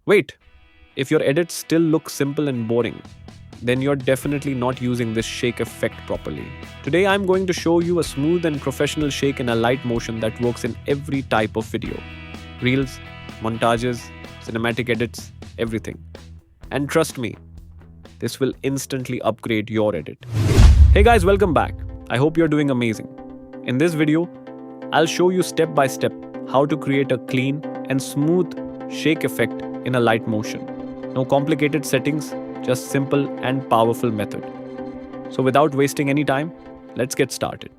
Wait, if your edits still look simple and boring, then you're definitely not using this shake effect properly. Today I'm going to show you a smooth and professional shake in a light motion that works in every type of video. Reels, montages, cinematic edits, everything. And trust me, this will instantly upgrade your edit. Hey guys, welcome back. I hope you're doing amazing. In this video, I'll show you step by step how to create a clean and smooth shake effect in a light motion. No complicated settings, just simple and powerful method. So without wasting any time, let's get started.